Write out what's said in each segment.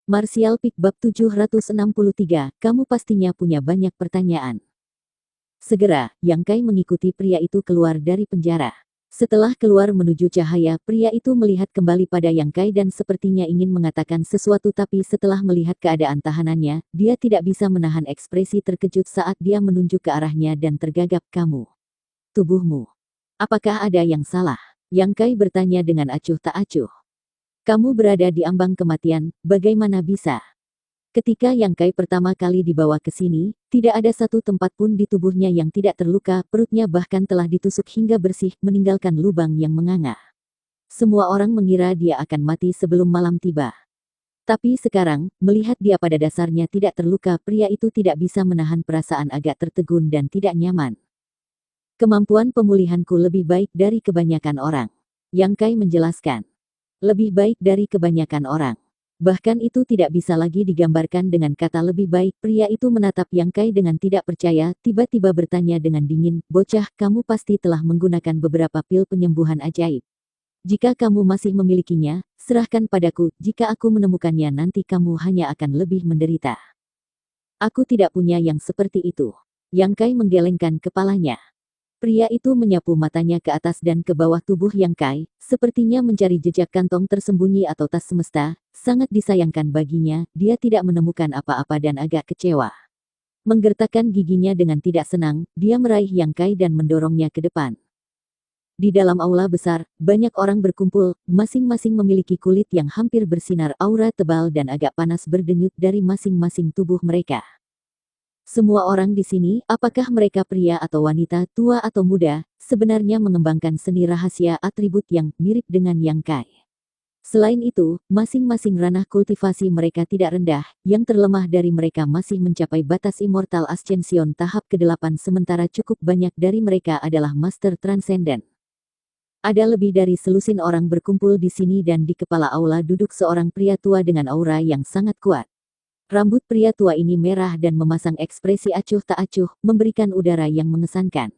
Martial Pick Bab 763, kamu pastinya punya banyak pertanyaan. Segera, Yang Kai mengikuti pria itu keluar dari penjara. Setelah keluar menuju cahaya, pria itu melihat kembali pada Yang Kai dan sepertinya ingin mengatakan sesuatu, tapi setelah melihat keadaan tahanannya, dia tidak bisa menahan ekspresi terkejut saat dia menunjuk ke arahnya dan tergagap. Kamu, tubuhmu, apakah ada yang salah? Yang Kai bertanya dengan acuh tak acuh. Kamu berada di ambang kematian, bagaimana bisa? Ketika Yang Kai pertama kali dibawa ke sini, tidak ada satu tempat pun di tubuhnya yang tidak terluka, perutnya bahkan telah ditusuk hingga bersih, meninggalkan lubang yang menganga. Semua orang mengira dia akan mati sebelum malam tiba. Tapi sekarang, melihat dia pada dasarnya tidak terluka, pria itu tidak bisa menahan perasaan agak tertegun dan tidak nyaman. Kemampuan pemulihanku lebih baik dari kebanyakan orang. Yang Kai menjelaskan. Lebih baik dari kebanyakan orang. Bahkan itu tidak bisa lagi digambarkan dengan kata lebih baik. Pria itu menatap Yang Kai dengan tidak percaya, tiba-tiba bertanya dengan dingin, bocah, kamu pasti telah menggunakan beberapa pil penyembuhan ajaib. Jika kamu masih memilikinya, serahkan padaku, jika aku menemukannya nanti kamu hanya akan lebih menderita. Aku tidak punya yang seperti itu. Yang Kai menggelengkan kepalanya. Pria itu menyapu matanya ke atas dan ke bawah tubuh Yang Kai, sepertinya mencari jejak kantong tersembunyi atau tas semesta. Sangat disayangkan baginya, dia tidak menemukan apa-apa dan agak kecewa. Menggertakkan giginya dengan tidak senang, dia meraih Yang Kai dan mendorongnya ke depan. Di dalam aula besar, banyak orang berkumpul, masing-masing memiliki kulit yang hampir bersinar, aura tebal dan agak panas berdenyut dari masing-masing tubuh mereka. Semua orang di sini, apakah mereka pria atau wanita, tua atau muda, sebenarnya mengembangkan seni rahasia atribut yang mirip dengan Yang Kai. Selain itu, masing-masing ranah kultivasi mereka tidak rendah, yang terlemah dari mereka masih mencapai batas Immortal Ascension tahap ke-8, sementara cukup banyak dari mereka adalah Master Transcendent. Ada lebih dari selusin orang berkumpul di sini dan di kepala aula duduk seorang pria tua dengan aura yang sangat kuat. Rambut pria tua ini merah dan memasang ekspresi acuh tak acuh, memberikan udara yang mengesankan.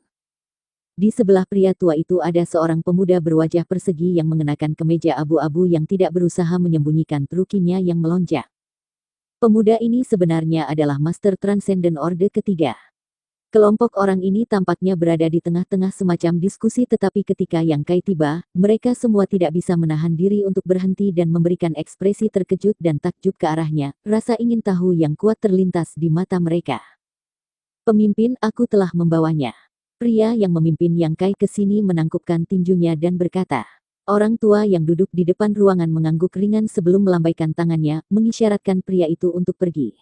Di sebelah pria tua itu ada seorang pemuda berwajah persegi yang mengenakan kemeja abu-abu yang tidak berusaha menyembunyikan trukinya yang melonjak. Pemuda ini sebenarnya adalah Master Transcendent Orde ketiga. Kelompok orang ini tampaknya berada di tengah-tengah semacam diskusi, tetapi ketika Yang Kai tiba, mereka semua tidak bisa menahan diri untuk berhenti dan memberikan ekspresi terkejut dan takjub ke arahnya. Rasa ingin tahu yang kuat terlintas di mata mereka. Pemimpin, aku telah membawanya. Pria yang memimpin Yang Kai ke sini menangkupkan tinjunya dan berkata. Orang tua yang duduk di depan ruangan mengangguk ringan sebelum melambaikan tangannya, mengisyaratkan pria itu untuk pergi.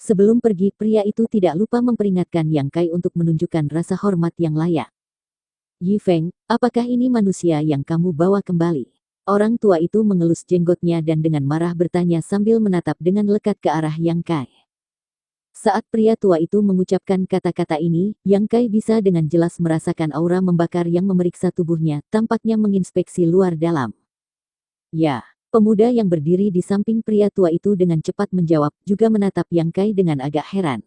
Sebelum pergi, pria itu tidak lupa memperingatkan Yang Kai untuk menunjukkan rasa hormat yang layak. Yi Feng, apakah ini manusia yang kamu bawa kembali? Orang tua itu mengelus jenggotnya dan dengan marah bertanya sambil menatap dengan lekat ke arah Yang Kai. Saat pria tua itu mengucapkan kata-kata ini, Yang Kai bisa dengan jelas merasakan aura membakar yang memeriksa tubuhnya, tampaknya menginspeksi luar dalam. Ya. Pemuda yang berdiri di samping pria tua itu dengan cepat menjawab, juga menatap Yang Kai dengan agak heran.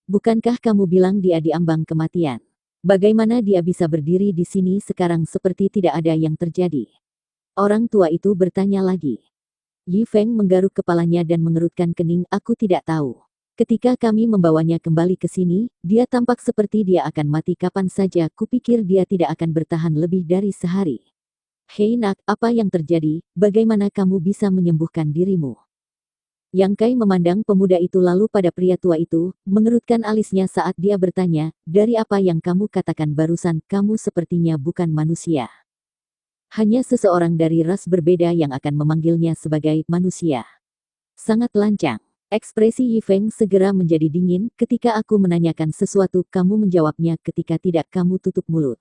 Bukankah kamu bilang dia di ambang kematian? Bagaimana dia bisa berdiri di sini sekarang seperti tidak ada yang terjadi? Orang tua itu bertanya lagi. Yi Feng menggaruk kepalanya dan mengerutkan kening, aku tidak tahu. Ketika kami membawanya kembali ke sini, dia tampak seperti dia akan mati kapan saja, kupikir dia tidak akan bertahan lebih dari sehari. Hei nak, apa yang terjadi? Bagaimana kamu bisa menyembuhkan dirimu? Yang Kai memandang pemuda itu lalu pada pria tua itu, mengerutkan alisnya saat dia bertanya, dari apa yang kamu katakan barusan, kamu sepertinya bukan manusia. Hanya seseorang dari ras berbeda yang akan memanggilnya sebagai manusia. Sangat lancang. Ekspresi Yi Feng segera menjadi dingin, ketika aku menanyakan sesuatu, kamu menjawabnya, ketika tidak kamu tutup mulut.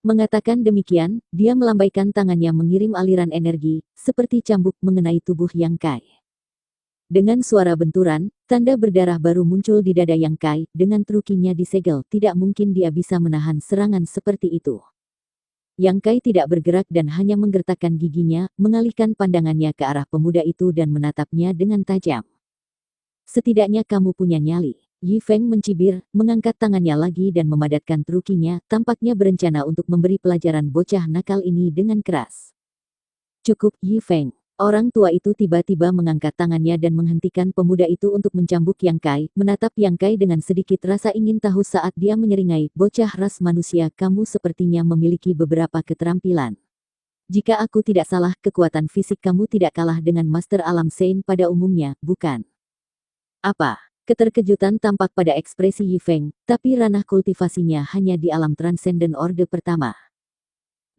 Mengatakan demikian, dia melambaikan tangannya mengirim aliran energi, seperti cambuk mengenai tubuh Yang Kai. Dengan suara benturan, tanda berdarah baru muncul di dada Yang Kai, dengan trukinya disegel, tidak mungkin dia bisa menahan serangan seperti itu. Yang Kai tidak bergerak dan hanya menggertakkan giginya, mengalihkan pandangannya ke arah pemuda itu dan menatapnya dengan tajam. Setidaknya kamu punya nyali. Yi Feng mencibir, mengangkat tangannya lagi dan memadatkan trukinya, tampaknya berencana untuk memberi pelajaran bocah nakal ini dengan keras. Cukup, Yi Feng. Orang tua itu tiba-tiba mengangkat tangannya dan menghentikan pemuda itu untuk mencambuk Yang Kai, menatap Yang Kai dengan sedikit rasa ingin tahu saat dia menyeringai, bocah ras manusia, kamu sepertinya memiliki beberapa keterampilan. Jika aku tidak salah, kekuatan fisik kamu tidak kalah dengan Master Alam Sein pada umumnya, bukan? Apa? Keterkejutan tampak pada ekspresi Yi Feng, tapi ranah kultivasinya hanya di alam transenden orde pertama.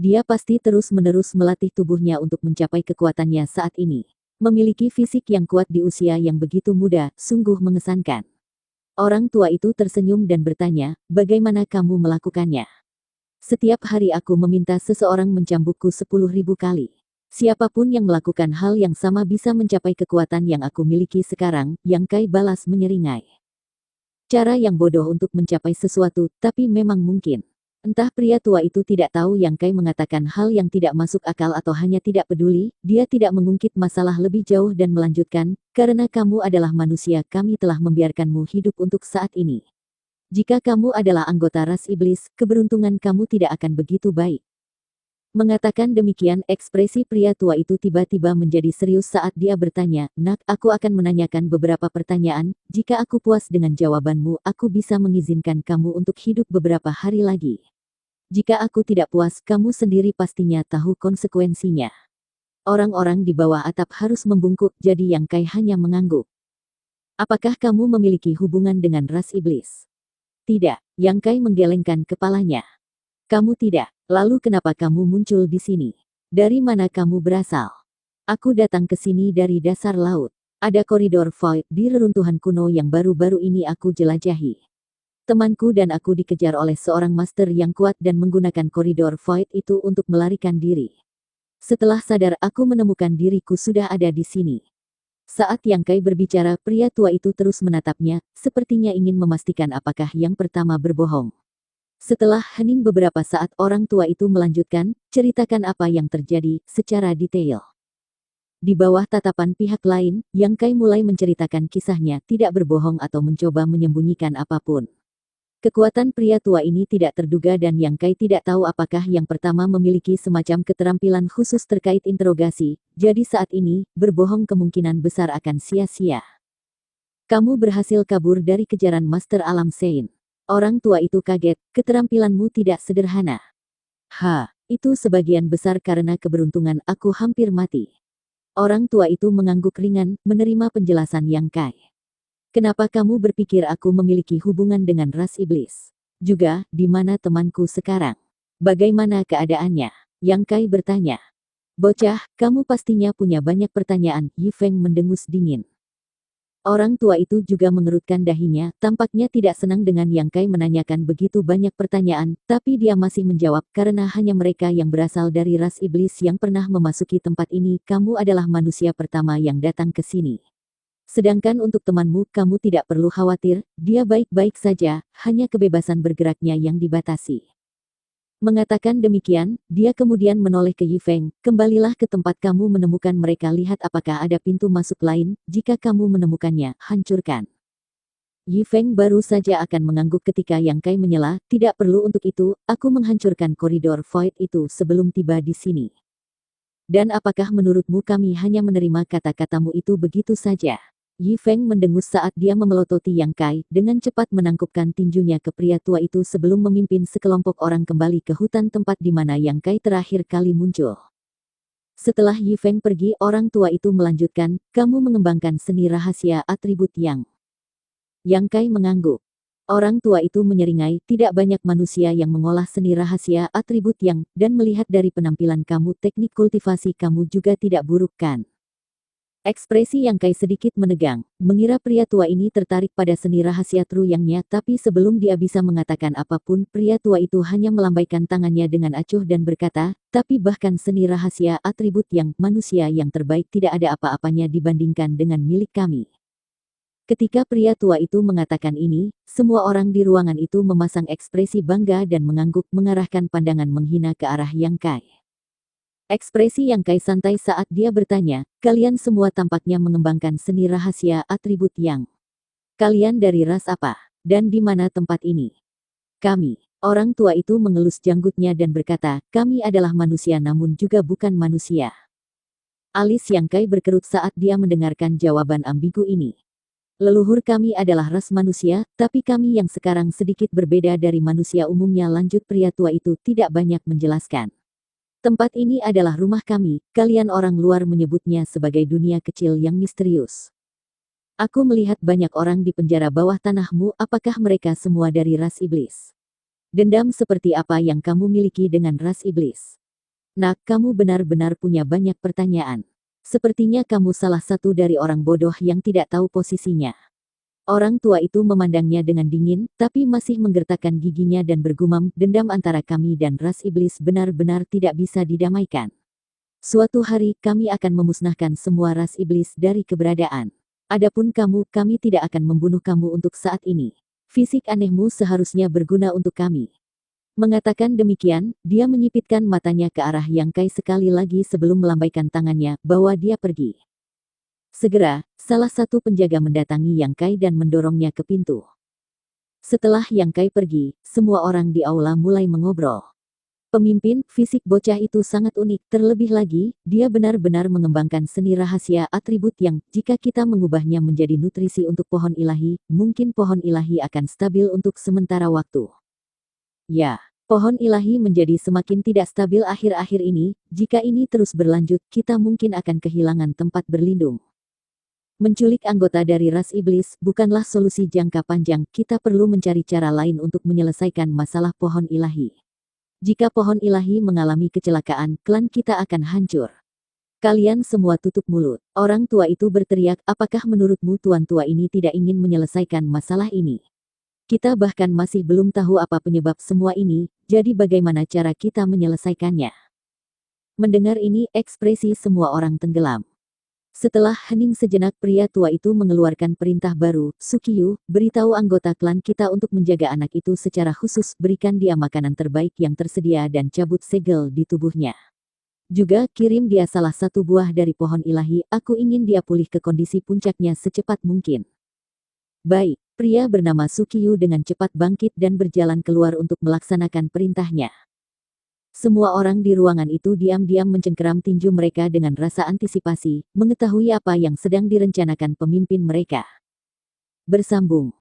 Dia pasti terus-menerus melatih tubuhnya untuk mencapai kekuatannya saat ini. Memiliki fisik yang kuat di usia yang begitu muda, sungguh mengesankan. Orang tua itu tersenyum dan bertanya, bagaimana kamu melakukannya? Setiap hari aku meminta seseorang mencambukku 10.000 kali. Siapapun yang melakukan hal yang sama bisa mencapai kekuatan yang aku miliki sekarang, Yang Kai balas menyeringai. Cara yang bodoh untuk mencapai sesuatu, tapi memang mungkin. Entah pria tua itu tidak tahu Yang Kai mengatakan hal yang tidak masuk akal atau hanya tidak peduli, dia tidak mengungkit masalah lebih jauh dan melanjutkan, karena kamu adalah manusia, kami telah membiarkanmu hidup untuk saat ini. Jika kamu adalah anggota ras iblis, keberuntungan kamu tidak akan begitu baik. Mengatakan demikian, ekspresi pria tua itu tiba-tiba menjadi serius saat dia bertanya, nak, aku akan menanyakan beberapa pertanyaan, jika aku puas dengan jawabanmu, aku bisa mengizinkan kamu untuk hidup beberapa hari lagi. Jika aku tidak puas, kamu sendiri pastinya tahu konsekuensinya. Orang-orang di bawah atap harus membungkuk, jadi Yang Kai hanya mengangguk. Apakah kamu memiliki hubungan dengan ras iblis? Tidak, Yang Kai menggelengkan kepalanya. Kamu tidak, lalu kenapa kamu muncul di sini? Dari mana kamu berasal? Aku datang ke sini dari dasar laut. Ada koridor void di reruntuhan kuno yang baru-baru ini aku jelajahi. Temanku dan aku dikejar oleh seorang master yang kuat dan menggunakan koridor void itu untuk melarikan diri. Setelah sadar, aku menemukan diriku sudah ada di sini. Saat Yang Kai berbicara, pria tua itu terus menatapnya, sepertinya ingin memastikan apakah yang pertama berbohong. Setelah hening beberapa saat, orang tua itu melanjutkan, ceritakan apa yang terjadi, secara detail. Di bawah tatapan pihak lain, Yang Kai mulai menceritakan kisahnya, tidak berbohong atau mencoba menyembunyikan apapun. Kekuatan pria tua ini tidak terduga dan Yang Kai tidak tahu apakah yang pertama memiliki semacam keterampilan khusus terkait interogasi, jadi saat ini, berbohong kemungkinan besar akan sia-sia. Kamu berhasil kabur dari kejaran Master Alam Sein. Orang tua itu kaget, keterampilanmu tidak sederhana. Itu sebagian besar karena keberuntungan, aku hampir mati. Orang tua itu mengangguk ringan, menerima penjelasan Yang Kai. Kenapa kamu berpikir aku memiliki hubungan dengan ras iblis? Juga, di mana temanku sekarang? Bagaimana keadaannya? Yang Kai bertanya. Bocah, kamu pastinya punya banyak pertanyaan, Yi Feng mendengus dingin. Orang tua itu juga mengerutkan dahinya, tampaknya tidak senang dengan Yang Kai menanyakan begitu banyak pertanyaan, tapi dia masih menjawab, karena hanya mereka yang berasal dari ras iblis yang pernah memasuki tempat ini, kamu adalah manusia pertama yang datang ke sini. Sedangkan untuk temanmu, kamu tidak perlu khawatir, dia baik-baik saja, hanya kebebasan bergeraknya yang dibatasi. Mengatakan demikian, dia kemudian menoleh ke Yi Feng, kembalilah ke tempat kamu menemukan mereka, lihat apakah ada pintu masuk lain, jika kamu menemukannya, hancurkan. Yi Feng baru saja akan mengangguk ketika Yang Kai menyela, tidak perlu untuk itu, aku menghancurkan koridor void itu sebelum tiba di sini. Dan apakah menurutmu kami hanya menerima kata-katamu itu begitu saja? Yi Feng mendengus saat dia memelototi Yang Kai, dengan cepat menangkupkan tinjunya ke pria tua itu sebelum memimpin sekelompok orang kembali ke hutan tempat di mana Yang Kai terakhir kali muncul. Setelah Yi Feng pergi, orang tua itu melanjutkan, kamu mengembangkan seni rahasia atribut Yang. Yang Kai mengangguk. Orang tua itu menyeringai, tidak banyak manusia yang mengolah seni rahasia atribut Yang, dan melihat dari penampilan kamu, teknik kultivasi kamu juga tidak buruk kan? Ekspresi Yang Kai sedikit menegang, mengira pria tua ini tertarik pada seni rahasia True Yang-nya, tapi sebelum dia bisa mengatakan apapun, pria tua itu hanya melambaikan tangannya dengan acuh dan berkata, tapi bahkan seni rahasia atribut Yang, manusia yang terbaik tidak ada apa-apanya dibandingkan dengan milik kami. Ketika pria tua itu mengatakan ini, semua orang di ruangan itu memasang ekspresi bangga dan mengangguk, mengarahkan pandangan menghina ke arah Yang Kai. Ekspresi Yang Kai santai saat dia bertanya, kalian semua tampaknya mengembangkan seni rahasia atribut Yang. Kalian dari ras apa? Dan di mana tempat ini? Kami. Orang tua itu mengelus janggutnya dan berkata, kami adalah manusia namun juga bukan manusia. Alis Yang Kai berkerut saat dia mendengarkan jawaban ambigu ini. Leluhur kami adalah ras manusia, tapi kami yang sekarang sedikit berbeda dari manusia umumnya, lanjut pria tua itu tidak banyak menjelaskan. Tempat ini adalah rumah kami, kalian orang luar menyebutnya sebagai dunia kecil yang misterius. Aku melihat banyak orang di penjara bawah tanahmu, apakah mereka semua dari ras iblis? Dendam seperti apa yang kamu miliki dengan ras iblis? Nak, kamu benar-benar punya banyak pertanyaan. Sepertinya kamu salah satu dari orang bodoh yang tidak tahu posisinya. Orang tua itu memandangnya dengan dingin, tapi masih menggertakkan giginya dan bergumam, dendam antara kami dan ras iblis benar-benar tidak bisa didamaikan. Suatu hari kami akan memusnahkan semua ras iblis dari keberadaan. Adapun kamu, kami tidak akan membunuh kamu untuk saat ini. Fisik anehmu seharusnya berguna untuk kami. Mengatakan demikian, dia menyipitkan matanya ke arah Yang Kai sekali lagi sebelum melambaikan tangannya, bawa dia pergi. Segera, salah satu penjaga mendatangi Yang Kai dan mendorongnya ke pintu. Setelah Yang Kai pergi, semua orang di aula mulai mengobrol. Pemimpin, fisik bocah itu sangat unik, terlebih lagi, dia benar-benar mengembangkan seni rahasia atribut yang, jika kita mengubahnya menjadi nutrisi untuk pohon ilahi, mungkin pohon ilahi akan stabil untuk sementara waktu. Ya, pohon ilahi menjadi semakin tidak stabil akhir-akhir ini, jika ini terus berlanjut, kita mungkin akan kehilangan tempat berlindung. Menculik anggota dari ras iblis bukanlah solusi jangka panjang, kita perlu mencari cara lain untuk menyelesaikan masalah pohon ilahi. Jika pohon ilahi mengalami kecelakaan, klan kita akan hancur. Kalian semua tutup mulut. Orang tua itu berteriak, apakah menurutmu tuan tua ini tidak ingin menyelesaikan masalah ini? Kita bahkan masih belum tahu apa penyebab semua ini, jadi bagaimana cara kita menyelesaikannya? Mendengar ini, ekspresi semua orang tenggelam. Setelah hening sejenak, pria tua itu mengeluarkan perintah baru, Sukiyu, beritahu anggota klan kita untuk menjaga anak itu secara khusus, berikan dia makanan terbaik yang tersedia dan cabut segel di tubuhnya. Juga kirim dia salah satu buah dari pohon ilahi, aku ingin dia pulih ke kondisi puncaknya secepat mungkin. Baik. Pria bernama Sukiyu dengan cepat bangkit dan berjalan keluar untuk melaksanakan perintahnya. Semua orang di ruangan itu diam-diam mencengkeram tinju mereka dengan rasa antisipasi, mengetahui apa yang sedang direncanakan pemimpin mereka. Bersambung.